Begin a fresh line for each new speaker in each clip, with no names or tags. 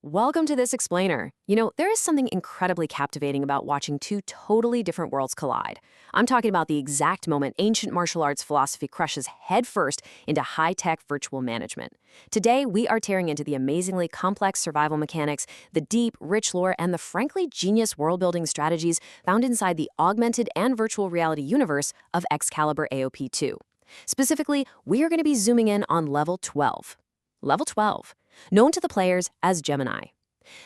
Welcome to this explainer. There is something incredibly captivating about watching two totally different worlds collide. I'm talking about the exact moment ancient martial arts philosophy crushes headfirst into high-tech virtual management. Today, we are tearing into the amazingly complex survival mechanics, the deep, rich lore, and the frankly genius world-building strategies found inside the augmented and virtual reality universe of XCalibur AOP 2. Specifically, we are going to be zooming in on Level 12. Level 12, known to the players as Gemini.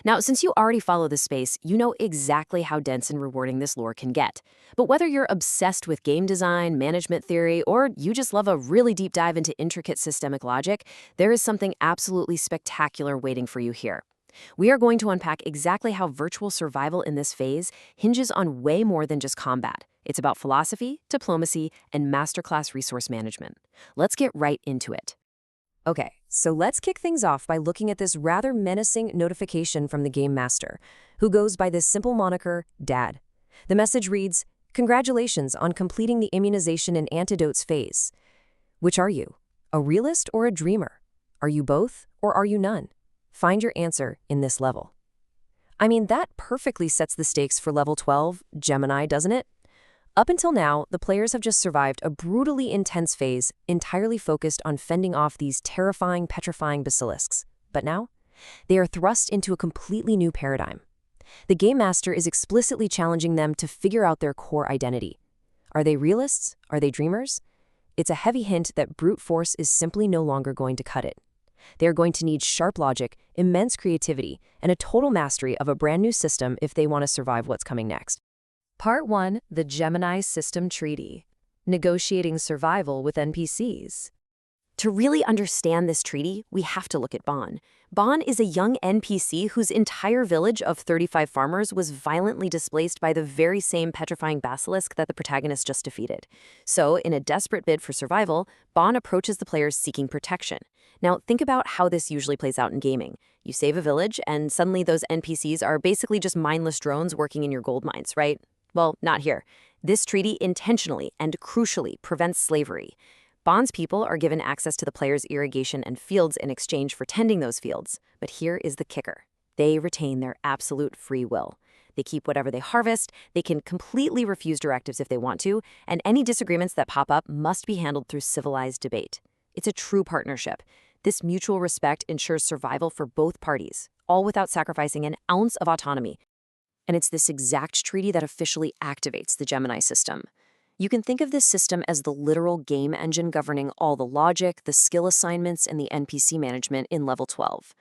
Now, since you already follow this space, you know exactly how dense and rewarding this lore can get. But whether you're obsessed with game design, management theory, or you just love a really deep dive into intricate systemic logic, there is something absolutely spectacular waiting for you here. We are going to unpack exactly how virtual survival in this phase hinges on way more than just combat. It's about philosophy, diplomacy, and masterclass resource management. Let's get right into it. Okay, so let's kick things off by looking at this rather menacing notification from the Game Master, who goes by this simple moniker, Dad. The message reads, "Congratulations on completing the immunization and antidotes phase." Which are you? A realist or a dreamer? Are you both, or are you none? Find your answer in this level. I mean, that perfectly sets the stakes for Level 12, Gemini, doesn't it? Up until now, the players have just survived a brutally intense phase entirely focused on fending off these terrifying, petrifying basilisks. But now, they are thrust into a completely new paradigm. The Game Master is explicitly challenging them to figure out their core identity. Are they realists? Are they dreamers? It's a heavy hint that brute force is simply no longer going to cut it. They are going to need sharp logic, immense creativity, and a total mastery of a brand new system if they want to survive what's coming next. Part 1, the Gemini System Treaty. Negotiating survival with NPCs. To really understand this treaty, we have to look at Bon. Bon is a young NPC whose entire village of 35 farmers was violently displaced by the very same petrifying basilisk that the protagonist just defeated. So, in a desperate bid for survival, Bon approaches the players seeking protection. Now, think about how this usually plays out in gaming. You save a village, and suddenly those NPCs are basically just mindless drones working in your gold mines, right? Well, not here. This treaty intentionally and crucially prevents slavery. Bon's people are given access to the players' irrigation and fields in exchange for tending those fields. But here is the kicker. They retain their absolute free will. They keep whatever they harvest, they can completely refuse directives if they want to, and any disagreements that pop up must be handled through civilized debate. It's a true partnership. This mutual respect ensures survival for both parties, all without sacrificing an ounce of autonomy. And it's this exact treaty that officially activates the Gemini system. You can think of this system as the literal game engine governing all the logic, the skill assignments, and the NPC management in Level 12.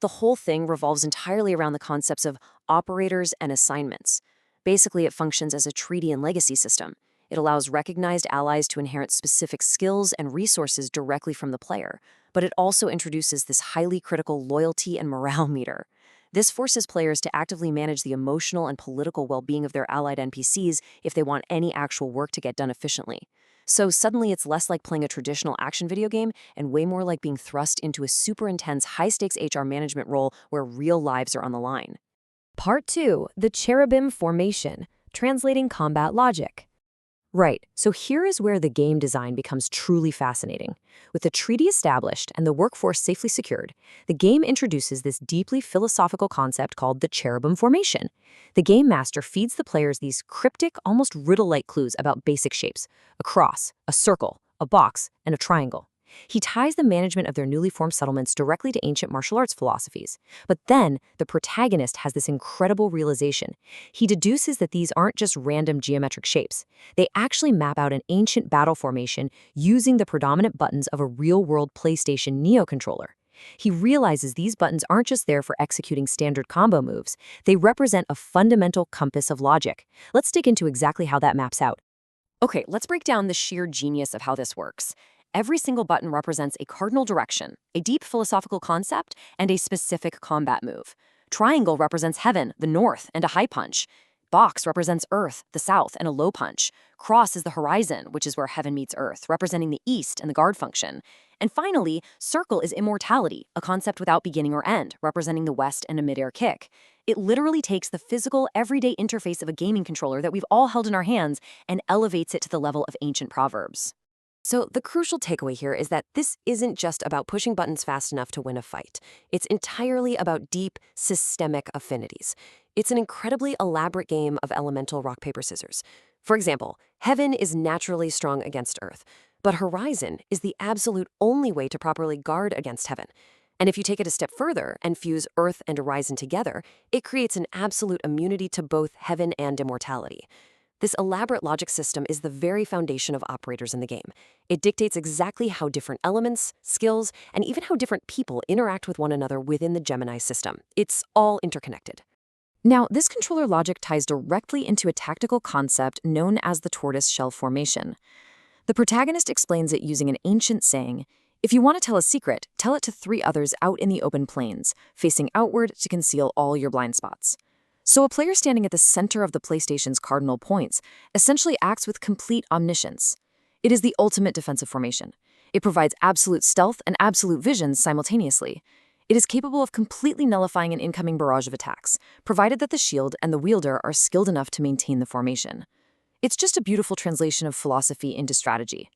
The whole thing revolves entirely around the concepts of operators and assignments. Basically, it functions as a treaty and legacy system. It allows recognized allies to inherit specific skills and resources directly from the player, but it also introduces this highly critical loyalty and morale meter. This forces players to actively manage the emotional and political well-being of their allied NPCs if they want any actual work to get done efficiently. So suddenly it's less like playing a traditional action video game and way more like being thrust into a super intense high-stakes HR management role where real lives are on the line. Part 2, the Cherubim Formation, translating combat logic. Right, so here is where the game design becomes truly fascinating. With the treaty established and the workforce safely secured, the game introduces this deeply philosophical concept called the Cherubim Formation. The Game Master feeds the players these cryptic, almost riddle-like clues about basic shapes: a cross, a circle, a box, and a triangle. He ties the management of their newly formed settlements directly to ancient martial arts philosophies. But then, the protagonist has this incredible realization. He deduces that these aren't just random geometric shapes. They actually map out an ancient battle formation using the predominant buttons of a real-world PlayStation Neo controller. He realizes these buttons aren't just there for executing standard combo moves. They represent a fundamental compass of logic. Let's dig into exactly how that maps out. Okay, let's break down the sheer genius of how this works. Every single button represents a cardinal direction, a deep philosophical concept, and a specific combat move. Triangle represents heaven, the north, and a high punch. Box represents earth, the south, and a low punch. Cross is the horizon, which is where heaven meets earth, representing the east and the guard function. And finally, circle is immortality, a concept without beginning or end, representing the west and a midair kick. It literally takes the physical, everyday interface of a gaming controller that we've all held in our hands and elevates it to the level of ancient proverbs. So the crucial takeaway here is that this isn't just about pushing buttons fast enough to win a fight. It's entirely about deep, systemic affinities. It's an incredibly elaborate game of elemental rock, paper, scissors. For example, heaven is naturally strong against earth, but horizon is the absolute only way to properly guard against heaven. And if you take it a step further and fuse earth and horizon together, it creates an absolute immunity to both heaven and immortality. This elaborate logic system is the very foundation of operators in the game. It dictates exactly how different elements, skills, and even how different people interact with one another within the Gemini system. It's all interconnected. Now, this controller logic ties directly into a tactical concept known as the tortoise shell formation. The protagonist explains it using an ancient saying: if you want to tell a secret, tell it to 3 others out in the open plains, facing outward to conceal all your blind spots. So a player standing at the center of the PlayStation's Cardinal Points essentially acts with complete omniscience. It is the ultimate defensive formation. It provides absolute stealth and absolute vision simultaneously. It is capable of completely nullifying an incoming barrage of attacks, provided that the shield and the wielder are skilled enough to maintain the formation. It's just a beautiful translation of philosophy into strategy.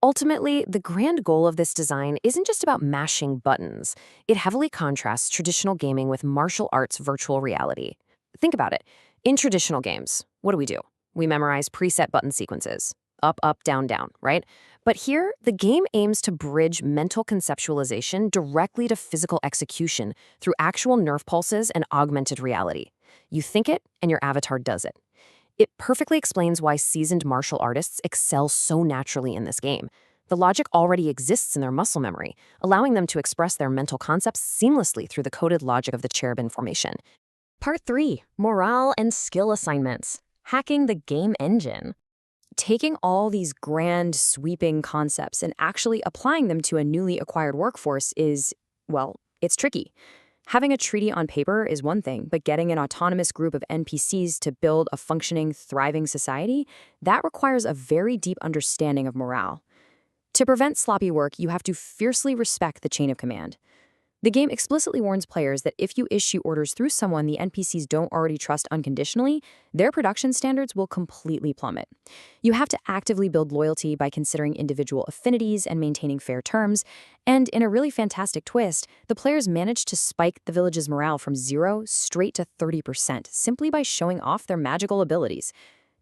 Ultimately, the grand goal of this design isn't just about mashing buttons. It heavily contrasts traditional gaming with martial arts virtual reality. Think about it. In traditional games, what do? We memorize preset button sequences. Up, up, down, down, right? But here, the game aims to bridge mental conceptualization directly to physical execution through actual nerve pulses and augmented reality. You think it, and your avatar does it. It perfectly explains why seasoned martial artists excel so naturally in this game. The logic already exists in their muscle memory, allowing them to express their mental concepts seamlessly through the coded logic of the cherubim formation. Part 3. Morale and skill assignments. Hacking the game engine. Taking all these grand, sweeping concepts and actually applying them to a newly acquired workforce is, well, it's tricky. Having a treaty on paper is one thing, but getting an autonomous group of NPCs to build a functioning, thriving society, that requires a very deep understanding of morale. To prevent sloppy work, you have to fiercely respect the chain of command. The game explicitly warns players that if you issue orders through someone the NPCs don't already trust unconditionally, their production standards will completely plummet. You have to actively build loyalty by considering individual affinities and maintaining fair terms, and in a really fantastic twist, the players manage to spike the village's morale from 0 straight to 30% simply by showing off their magical abilities.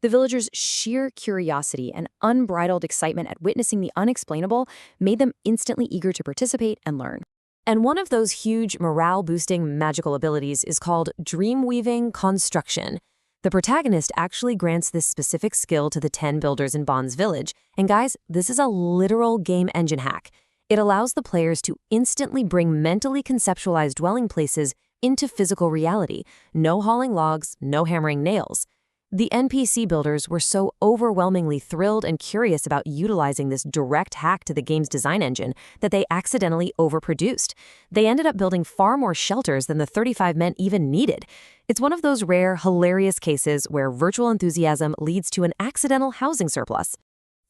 The villagers' sheer curiosity and unbridled excitement at witnessing the unexplainable made them instantly eager to participate and learn. And one of those huge morale-boosting magical abilities is called Dream-Weaving Construction. The protagonist actually grants this specific skill to the 10 builders in Bond's village, and guys, this is a literal game engine hack. It allows the players to instantly bring mentally conceptualized dwelling places into physical reality. No hauling logs, no hammering nails. The NPC builders were so overwhelmingly thrilled and curious about utilizing this direct hack to the game's design engine that they accidentally overproduced. They ended up building far more shelters than the 35 men even needed. It's one of those rare, hilarious cases where virtual enthusiasm leads to an accidental housing surplus.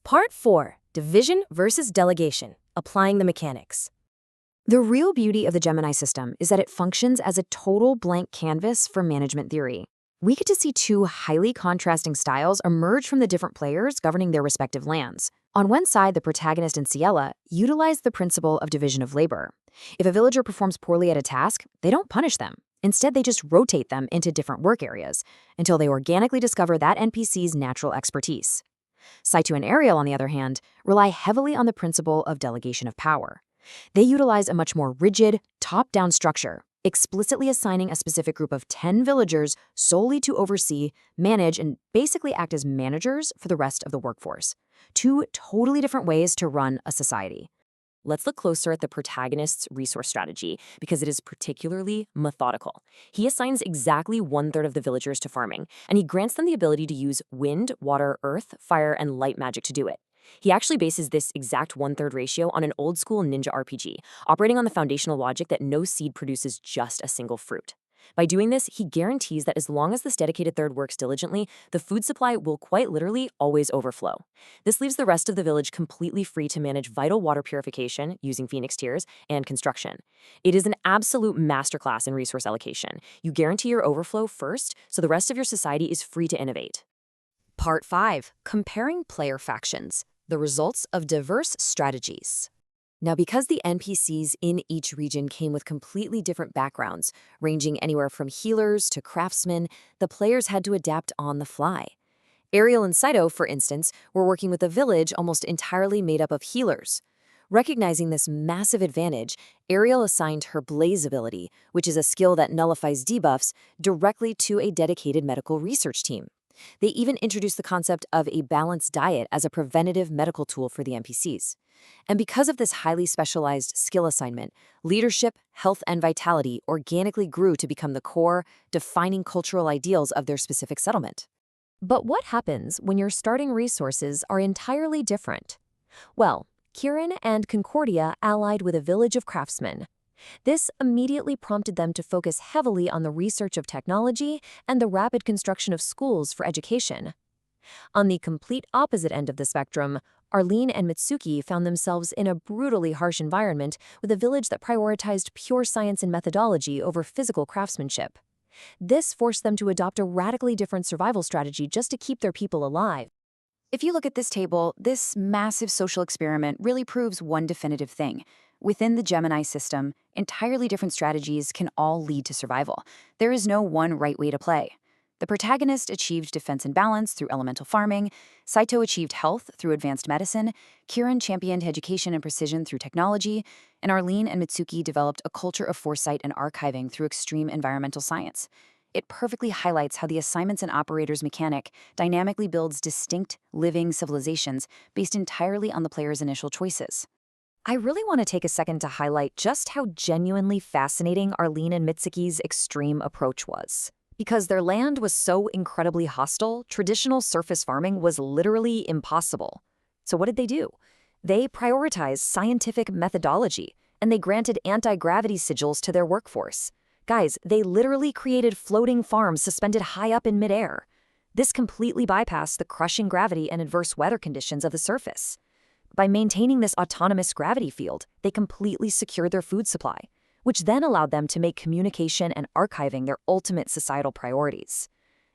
Part 4. Division versus delegation. Applying the mechanics. The real beauty of the Gemini system is that it functions as a total blank canvas for management theory. We get to see 2 highly contrasting styles emerge from the different players governing their respective lands. On one side, the protagonist and Ciela utilize the principle of division of labor. If a villager performs poorly at a task, they don't punish them. Instead, they just rotate them into different work areas until they organically discover that NPC's natural expertise. Saitu and Ariel, on the other hand, rely heavily on the principle of delegation of power. They utilize a much more rigid, top-down structure, explicitly assigning a specific group of 10 villagers solely to oversee, manage, and basically act as managers for the rest of the workforce. 2 totally different ways to run a society. Let's look closer at the protagonist's resource strategy because it is particularly methodical. He assigns exactly 1/3 of the villagers to farming, and he grants them the ability to use wind, water, earth, fire, and light magic to do it. He actually bases this exact 1/3 ratio on an old-school ninja RPG, operating on the foundational logic that no seed produces just a single fruit. By doing this, he guarantees that as long as this dedicated third works diligently, the food supply will quite literally always overflow. This leaves the rest of the village completely free to manage vital water purification using Phoenix Tears and construction. It is an absolute masterclass in resource allocation. You guarantee your overflow first, so the rest of your society is free to innovate. Part 5. Comparing player factions. the results of diverse strategies. Now, because the NPCs in each region came with completely different backgrounds, ranging anywhere from healers to craftsmen, the players had to adapt on the fly. Ariel and Saito, for instance, were working with a village almost entirely made up of healers. Recognizing this massive advantage, Ariel assigned her Blaze ability, which is a skill that nullifies debuffs, directly to a dedicated medical research team. They even introduced the concept of a balanced diet as a preventative medical tool for the NPCs. And because of this highly specialized skill assignment, leadership, health, and vitality organically grew to become the core, defining cultural ideals of their specific settlement. But what happens when your starting resources are entirely different? Well, Kieran and Concordia allied with a village of craftsmen. This immediately prompted them to focus heavily on the research of technology and the rapid construction of schools for education. On the complete opposite end of the spectrum, Arlene and Mitsuki found themselves in a brutally harsh environment with a village that prioritized pure science and methodology over physical craftsmanship. This forced them to adopt a radically different survival strategy just to keep their people alive.
If you look at this table, this massive social experiment really proves one definitive thing. Within the Gemini system, entirely different strategies can all lead to survival. There is no one right way to play. The protagonist achieved defense and balance through elemental farming, Saito achieved health through advanced medicine, Kieran championed education and precision through technology, and Arlene and Mitsuki developed a culture of foresight and archiving through extreme environmental science. It perfectly highlights how the assignments and operators mechanic dynamically builds distinct, living civilizations based entirely on the player's initial choices.
I really want to take a second to highlight just how genuinely fascinating Arlene and Mitsuki's extreme approach was. Because their land was so incredibly hostile, traditional surface farming was literally impossible. So what did they do? They prioritized scientific methodology, and they granted anti-gravity sigils to their workforce. Guys, they literally created floating farms suspended high up in midair. This completely bypassed the crushing gravity and adverse weather conditions of the surface. By maintaining this autonomous gravity field, they completely secured their food supply, which then allowed them to make communication and archiving their ultimate societal priorities.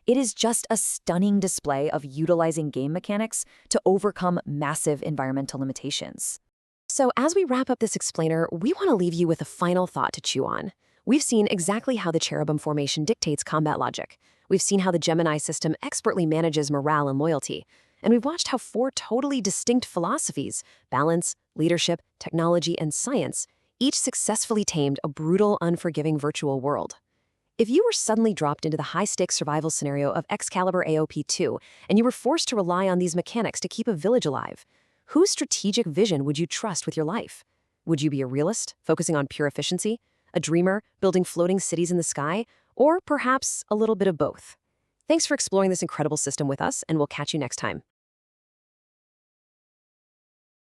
It is just a stunning display of utilizing game mechanics to overcome massive environmental limitations. So as we wrap up this explainer, we want to leave you with a final thought to chew on. We've seen exactly how the cherubim formation dictates combat logic. We've seen how the Gemini system expertly manages morale and loyalty. And we've watched how 4 totally distinct philosophies, balance, leadership, technology, and science, each successfully tamed a brutal, unforgiving virtual world. If you were suddenly dropped into the high-stakes survival scenario of XCalibur AOP 2, and you were forced to rely on these mechanics to keep a village alive, whose strategic vision would you trust with your life? Would you be a realist, focusing on pure efficiency? A dreamer, building floating cities in the sky? Or perhaps a little bit of both? Thanks for exploring this incredible system with us, and we'll catch you next time.